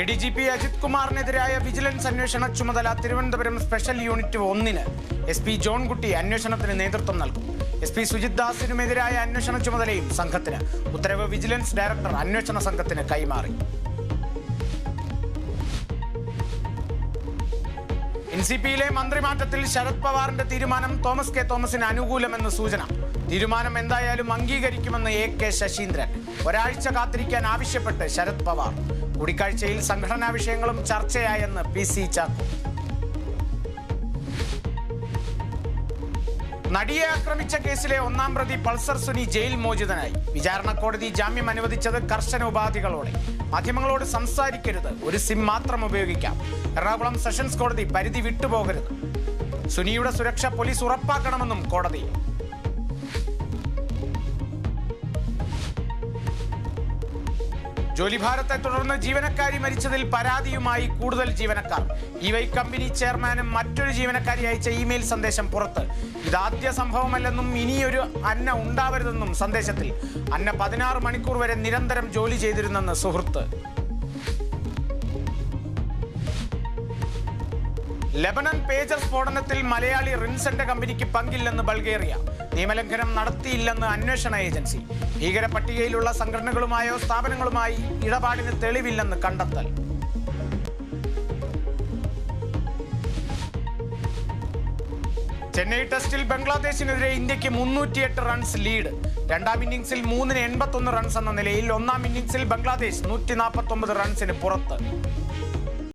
ADGP Ajith കുമാറിനെതിരായ vigilance അന്വേഷണ ചുമതല Thiruvananthapuram special unit 1-ന് SP ജോൺകുട്ടി അന്വേഷണത്തിന് നേതൃത്വം നൽകും. SP സുജിത് ദാസിനുമെതിരായ അന്വേഷണ ചുമതലയും സംഘത്തിന്. ഉത്തരവ് വിജിലൻസ് ഡയറക്ടർ അന്വേഷണ സംഘത്തിന് കൈമാറി. NCPയിലെ മന്ത്രിമാറ്റത്തിൽ ശരത് പവാറിന്റെ തീരുമാനം തോമസ് കെ തോമസിന് അനുകൂലമെന്ന് സൂചന. തീരുമാനം എന്തായാലും അംഗീകരിക്കുമെന്ന് AK ശശീന്ദ്രൻ. ഒരാഴ്ച കാത്തിരിക്കാൻ ആവശ്യപ്പെട്ട് ശരത് പവാർ. കൂടിക്കാഴ്ചയിൽ സംഘടനാ വിഷയങ്ങളും ചർച്ചയായെന്ന് PC ചാക്കോ. നടിയെ ആക്രമിച്ച കേസിലെ 1-ാം പ്രതി പൾസർ സുനി ജയിൽ മോചിതനായി. വിചാരണ കോടതി ജാമ്യം അനുവദിച്ചത് കർശന ഉപാധികളോടെ. മാധ്യമങ്ങളോട് സംസാരിക്കരുത്, ഒരു സിം മാത്രം ഉപയോഗിക്കാം. എറണാകുളം സെഷൻസ് കോടതി പരിധി വിട്ടുപോകരുത്. സുനിയുടെ സുരക്ഷ പോലീസ് ഉറപ്പാക്കണമെന്നും കോടതി. ജോലിഭാരത്തെ തുടർന്ന് ജീവനക്കാരി മരിച്ചതിൽ പരാതിയുമായി കൂടുതൽ ജീവനക്കാർ. EY കമ്പനി ചെയർമാനും മറ്റൊരു ജീവനക്കാരി അയച്ച ഇമെയിൽ സന്ദേശം പുറത്ത്. ഇതാദ്യ സംഭവമല്ലെന്നും ഇനിയൊരു അന്ന ഉണ്ടാവരുതെന്നും സന്ദേശത്തിൽ. അന്ന 16 മണിക്കൂർ വരെ നിരന്തരം ജോലി ചെയ്തിരുന്നെന്ന് സുഹൃത്ത്. ലെബനൻ പേജർ സ്ഫോടനത്തിൽ മലയാളി റിൻസന്റെ കമ്പനിക്ക് പങ്കില്ലെന്ന് ബൾഗേറിയ. നിയമലംഘനം നടത്തിയില്ലെന്ന് അന്വേഷണ ഏജൻസി. ഭീകര പട്ടികയിലുള്ള സംഘടനകളുമായോ സ്ഥാപനങ്ങളുമായി ഇടപാടിന് തെളിവില്ലെന്ന് കണ്ടെത്തൽ. ചെന്നൈ ടെസ്റ്റിൽ ബംഗ്ലാദേശിനെതിരെ ഇന്ത്യക്ക് 308 റൺസ് ലീഡ്. 2-ാം ഇന്നിംഗ്സിൽ 3-ന് 81 റൺസ് എന്ന നിലയിൽ 1-ാം ഇന്നിംഗ്സിൽ ബംഗ്ലാദേശ് 149 റൺസിന് പുറത്ത്.